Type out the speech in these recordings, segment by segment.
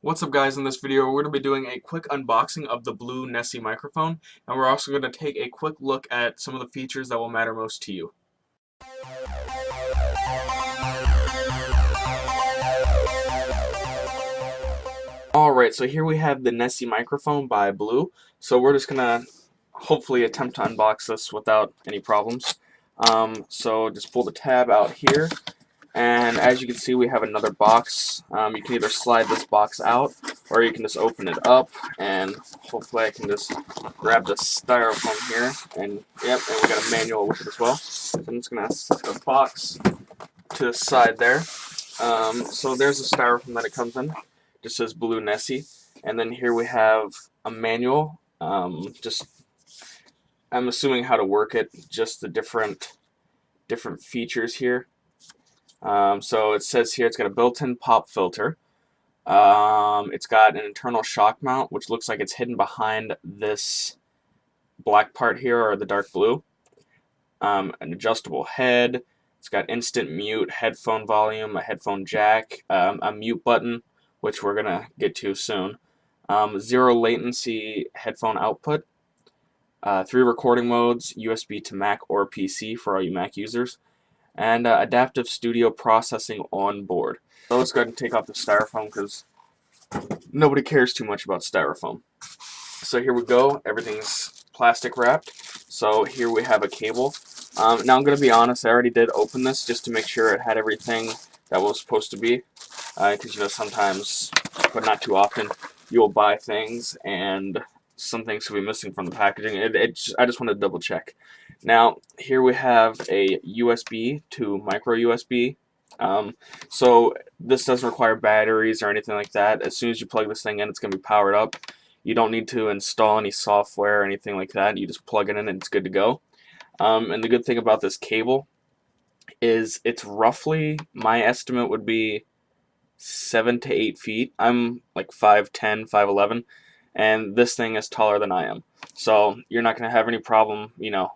What's up guys, in this video we're going to be doing a quick unboxing of the blue Nessie microphone, and we're also going to take a quick look at some of the features that will matter most to you. Alright, so here we have the Nessie microphone by Blue, so we're just going to hopefully attempt to unbox this without any problems. So just pull the tab out here. And as you can see, we have another box. You can either slide this box out, or you can just open it up, and hopefully I can just grab the styrofoam here, and yep, and we got a manual with it as well. So I'm just going to set the box to the side there. So there's the styrofoam that it comes in. It just says Blue Nessie. And then here we have a manual, just I'm assuming how to work it, just the different features here. So it says here it's got a built-in pop filter. It's got an internal shock mount, which looks like it's hidden behind this black part here, or the dark blue. An adjustable head. It's got instant mute, headphone volume, a headphone jack, a mute button, which we're gonna get to soon. Zero latency headphone output. 3 recording modes, USB to Mac or PC for all you Mac users. And adaptive studio processing on board. So let's go ahead and take off the styrofoam because nobody cares too much about styrofoam. So here we go, everything's plastic wrapped. So here we have a cable. Now I'm going to be honest, I already did open this just to make sure it had everything that was supposed to be. Because you know, sometimes, but not too often, you'll buy things and some things will be missing from the packaging. I just want to double check. Now, here we have a USB to micro USB. So this doesn't require batteries or anything like that. As soon as you plug this thing in, it's going to be powered up. You don't need to install any software or anything like that. You just plug it in and it's good to go. And the good thing about this cable is it's roughly, my estimate would be 7 to 8 feet. I'm like 5'10", 5'11", and this thing is taller than I am. So you're not going to have any problem, you know,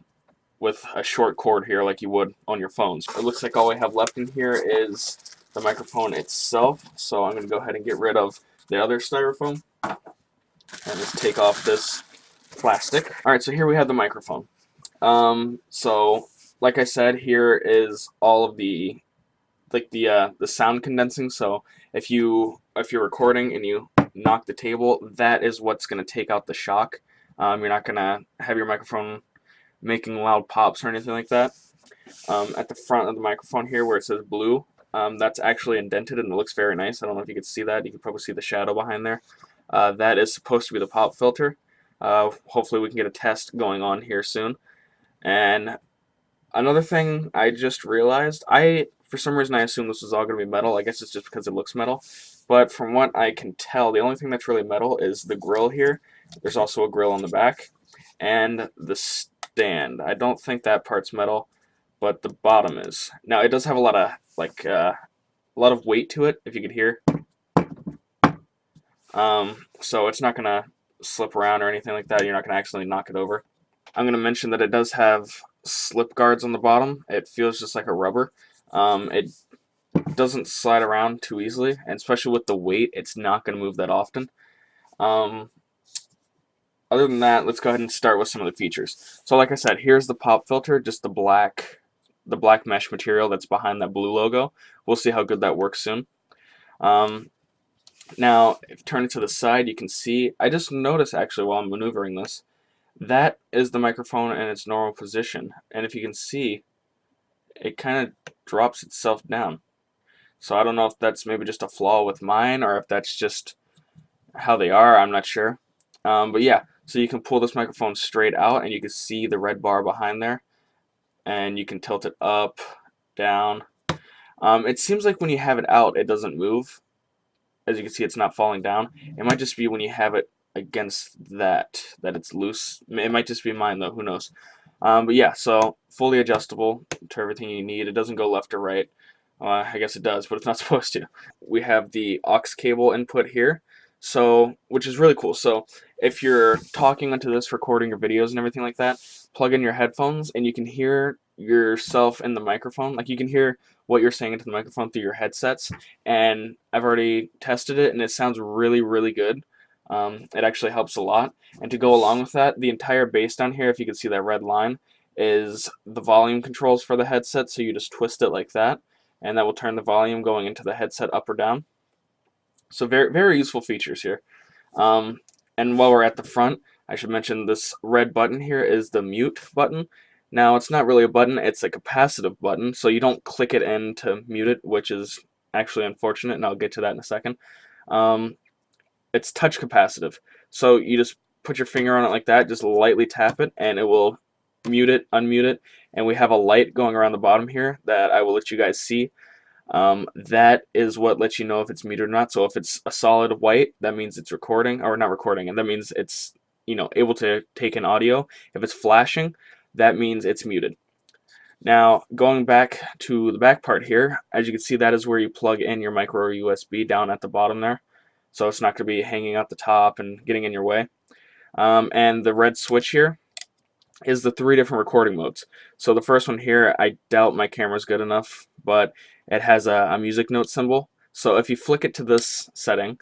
with a short cord here like you would on your phones. It looks like all we have left in here is the microphone itself, so I'm going to go ahead and get rid of the other styrofoam and just take off this plastic. Alright, so here we have the microphone. So like I said, here is all of the sound condensing. So if you're recording and you knock the table, that is what's going to take out the shock. You're not going to have your microphone making loud pops or anything like that. At the front of the microphone here where it says Blue, that's actually indented and it looks very nice. I don't know if you can see that. You can probably see the shadow behind there. That is supposed to be the pop filter. Hopefully we can get a test going on here soon. And another thing I just realized, for some reason I assumed this was all going to be metal. I guess it's just because it looks metal. But from what I can tell, the only thing that's really metal is the grill here. There's also a grill on the back. And the stand. I don't think that part's metal, but the bottom is. Now it does have a lot of weight to it, if you could hear. So it's not gonna slip around or anything like that. You're not gonna accidentally knock it over. I'm gonna mention that it does have slip guards on the bottom. It feels just like a rubber. It doesn't slide around too easily, and especially with the weight, it's not gonna move that often. Other than that, let's go ahead and start with some of the features. So like I said, here's the pop filter, just the black mesh material that's behind that blue logo. We'll see how good that works soon. Now, if you turn it to the side, you can see, I just noticed actually while I'm maneuvering this, that is the microphone in its normal position. And if you can see, it kind of drops itself down. So I don't know if that's maybe just a flaw with mine or if that's just how they are, I'm not sure. But yeah, so you can pull this microphone straight out and you can see the red bar behind there. And you can tilt it up, down. It seems like when you have it out, it doesn't move. As you can see, it's not falling down. It might just be when you have it against that it's loose. It might just be mine though, who knows. But yeah, so fully adjustable to everything you need. It doesn't go left or right. I guess it does, but it's not supposed to. We have the aux cable input here. So, which is really cool. So if you're talking onto this, recording your videos and everything like that, plug in your headphones and you can hear yourself in the microphone. Like you can hear what you're saying into the microphone through your headsets. And I've already tested it and it sounds really, really good. It actually helps a lot. And to go along with that, the entire bass down here, if you can see that red line, is the volume controls for the headset. So you just twist it like that, and that will turn the volume going into the headset up or down. So very, very useful features here. And while we're at the front, I should mention this red button here is the mute button. Now, it's not really a button, it's a capacitive button, so you don't click it in to mute it, which is actually unfortunate, and I'll get to that in a second. It's touch capacitive, so you just put your finger on it like that, just lightly tap it, and it will mute it, unmute it, and we have a light going around the bottom here that I will let you guys see. That is what lets you know if it's muted or not. So if it's a solid white, that means it's recording, or not recording, and that means it's, able to take in audio. If it's flashing, that means it's muted. Now, going back to the back part here, as you can see, that is where you plug in your micro USB down at the bottom there. So it's not going to be hanging out the top and getting in your way. And the red switch here is the 3 different recording modes. So the first one here, I doubt my camera's good enough, but it has a music note symbol. So if you flick it to this setting,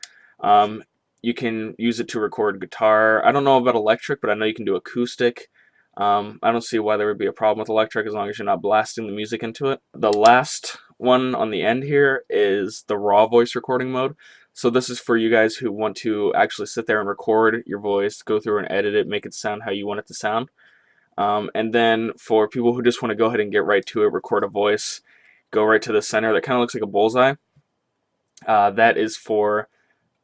you can use it to record guitar. I don't know about electric, but I know you can do acoustic. I don't see why there would be a problem with electric as long as you're not blasting the music into it. The last one on the end here is the raw voice recording mode. So this is for you guys who want to actually sit there and record your voice, go through and edit it, make it sound how you want it to sound. And then for people who just want to go ahead and get right to it, record a voice, go right to the center, that kind of looks like a bullseye. That is for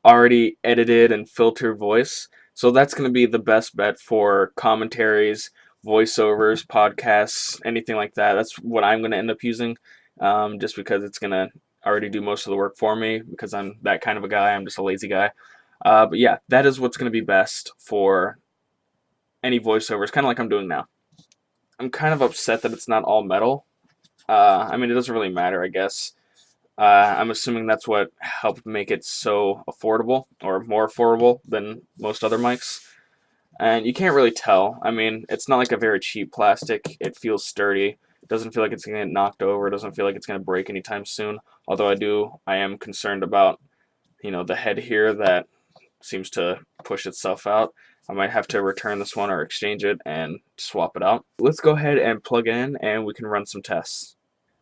already edited and filtered voice. So that's going to be the best bet for commentaries, voiceovers, podcasts, anything like that. That's what I'm going to end up using, just because it's going to already do most of the work for me, because I'm that kind of a guy. I'm just a lazy guy. But yeah, that is what's going to be best for any voiceovers, kind of like I'm doing now. I'm kind of upset that it's not all metal. I mean, it doesn't really matter, I guess. I'm assuming that's what helped make it so affordable, or more affordable than most other mics. And you can't really tell. I mean, it's not like a very cheap plastic. It feels sturdy. It doesn't feel like it's going to get knocked over. It doesn't feel like it's going to break anytime soon. Although I am concerned about, the head here that seems to push itself out. I might have to return this one or exchange it and swap it out. Let's go ahead and plug in and we can run some tests.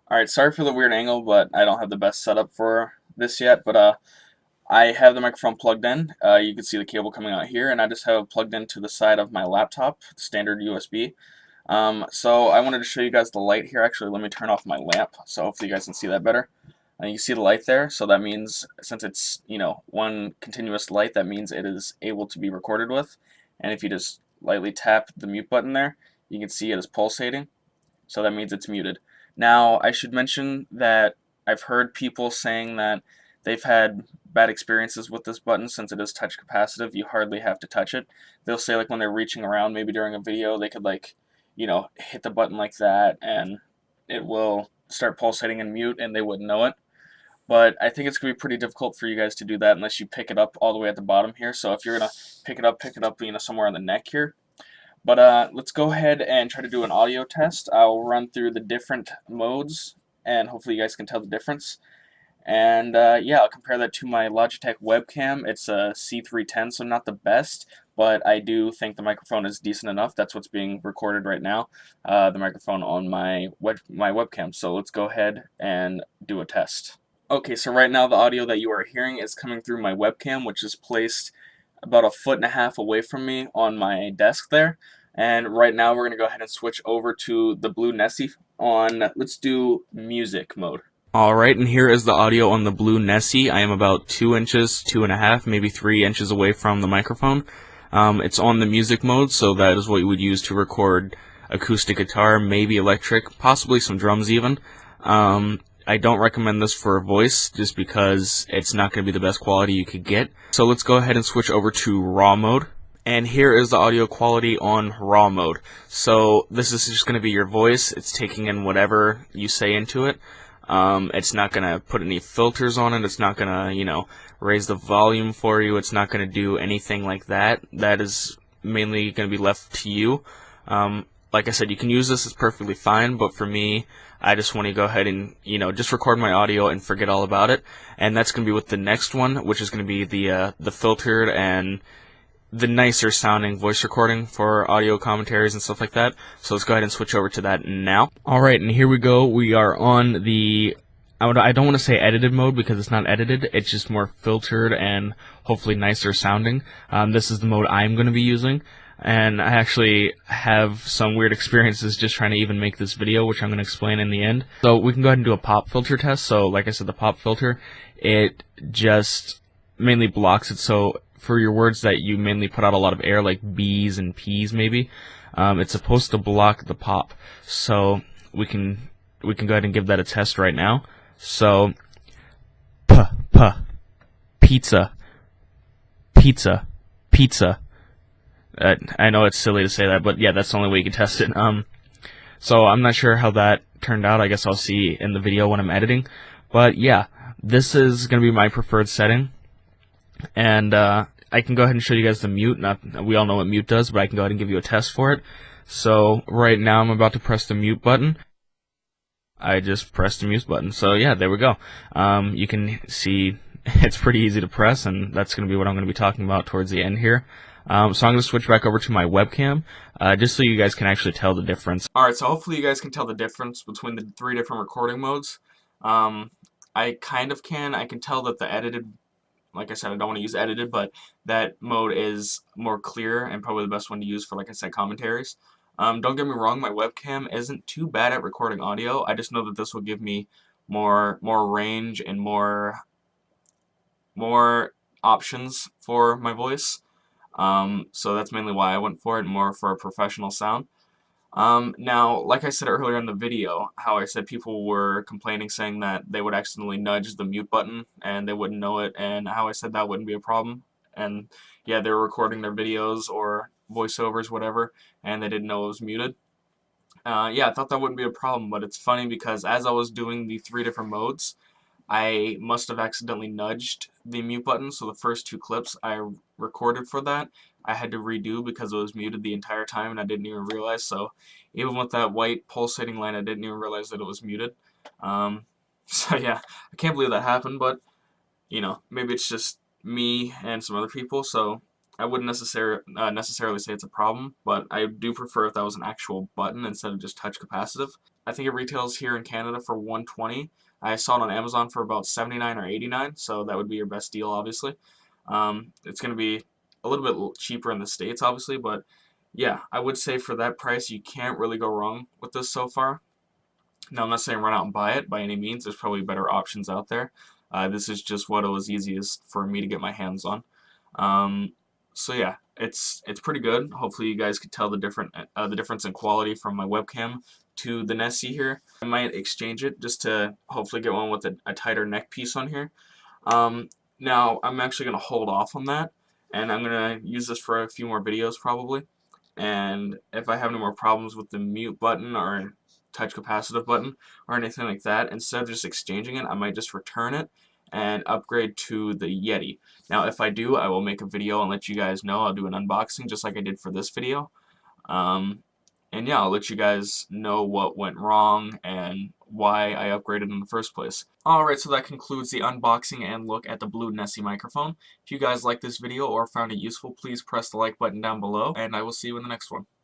Alright, sorry for the weird angle, but I don't have the best setup for this yet, but I have the microphone plugged in. You can see the cable coming out here, and I just have it plugged into the side of my laptop, standard USB. So I wanted to show you guys the light here. Actually, let me turn off my lamp, so hopefully you guys can see that better. You can see the light there, so that means, since it's, one continuous light, that means it is able to be recorded with. And if you just lightly tap the mute button there, you can see it is pulsating, so that means it's muted. Now, I should mention that I've heard people saying that they've had bad experiences with this button since it is touch capacitive. You hardly have to touch it. They'll say, like, when they're reaching around, maybe during a video, they could, like, hit the button like that, and it will start pulsating and mute, and they wouldn't know it. But I think it's going to be pretty difficult for you guys to do that unless you pick it up all the way at the bottom here. So if you're going to pick it up, somewhere on the neck here. But let's go ahead and try to do an audio test. I'll run through the different modes, and hopefully you guys can tell the difference. And yeah, I'll compare that to my Logitech webcam. It's a C310, so not the best, but I do think the microphone is decent enough. That's what's being recorded right now, the microphone on my webcam. So let's go ahead and do a test. Okay, so right now the audio that you are hearing is coming through my webcam, which is placed about 1.5 feet away from me on my desk there. And right now we're going to go ahead and switch over to the Blue Nessie on, let's do music mode. Alright, and here is the audio on the Blue Nessie. I am about 2 inches, 2.5, maybe 3 inches away from the microphone. It's on the music mode, so that is what you would use to record acoustic guitar, maybe electric, possibly some drums even. I don't recommend this for a voice just because it's not going to be the best quality you could get. So let's go ahead and switch over to raw mode. And here is the audio quality on raw mode. So this is just going to be your voice. It's taking in whatever you say into it. It's not going to put any filters on it. It's not going to, raise the volume for you. It's not going to do anything like that. That is mainly going to be left to you. Like Like I said, you can use this, it's perfectly fine, but for me, I just want to go ahead and, just record my audio and forget all about it. And that's going to be with the next one, which is going to be the filtered and the nicer sounding voice recording for audio commentaries and stuff like that. So let's go ahead and switch over to that now. Alright, and here we go. We are on the, I don't want to say edited mode because it's not edited, it's just more filtered and hopefully nicer sounding. This is the mode I'm going to be using. And I actually have some weird experiences just trying to even make this video, which I'm going to explain in the end. So we can go ahead and do a pop filter test. So like I said, the pop filter, it just mainly blocks it. So for your words that you mainly put out a lot of air, like B's and P's maybe, it's supposed to block the pop. So we can go ahead and give that a test right now. So pizza, pizza, pizza. I know it's silly to say that, but yeah, that's the only way you can test it. So I'm not sure how that turned out. I guess I'll see in the video when I'm editing. But yeah, this is going to be my preferred setting. And I can go ahead and show you guys the mute. We all know what mute does, but I can go ahead and give you a test for it. So right now I'm about to press the mute button. I just pressed the mute button. So yeah, there we go. You can see it's pretty easy to press, and that's going to be what I'm going to be talking about towards the end here. So I'm going to switch back over to my webcam, just so you guys can actually tell the difference. Alright, so hopefully you guys can tell the difference between the 3 different recording modes. I kind of can. I can tell that the edited, like I said, I don't want to use edited, but that mode is more clear and probably the best one to use for, like I said, commentaries. Don't get me wrong, my webcam isn't too bad at recording audio. I just know that this will give me more range and more options for my voice. So that's mainly why I went for it, more for a professional sound. Now, like I said earlier in the video, how I said people were complaining saying that they would accidentally nudge the mute button and they wouldn't know it, and how I said that wouldn't be a problem. And yeah, they were recording their videos or voiceovers, whatever, and they didn't know it was muted. Yeah, I thought that wouldn't be a problem, but it's funny because as I was doing the 3 different modes, I must have accidentally nudged the mute button, so the first 2 clips I recorded for that, I had to redo because it was muted the entire time and I didn't even realize. So even with that white pulsating line, I didn't even realize that it was muted. So yeah, I can't believe that happened, but maybe it's just me and some other people, so I wouldn't necessarily say it's a problem, but I do prefer if that was an actual button instead of just touch capacitive. I think it retails here in Canada for $120. I saw it on Amazon for about $79 or $89, so that would be your best deal, obviously. It's going to be a little bit cheaper in the States, obviously, but yeah, I would say for that price, you can't really go wrong with this so far. Now, I'm not saying run out and buy it by any means. There's probably better options out there. This is just what it was easiest for me to get my hands on. So yeah, it's pretty good. Hopefully you guys could tell the difference in quality from my webcam to the Nessie here. I might exchange it just to hopefully get one with a tighter neck piece on here. Now I'm actually going to hold off on that, and I'm going to use this for a few more videos probably. And if I have any more problems with the mute button or touch capacitive button or anything like that, instead of just exchanging it, I might just return it and upgrade to the Yeti. Now if I do, I will make a video and let you guys know. I'll do an unboxing just like I did for this video. And yeah, I'll let you guys know what went wrong and why I upgraded in the first place. Alright, so that concludes the unboxing and look at the Blue Nessie microphone. If you guys liked this video or found it useful, please press the like button down below, and I will see you in the next one.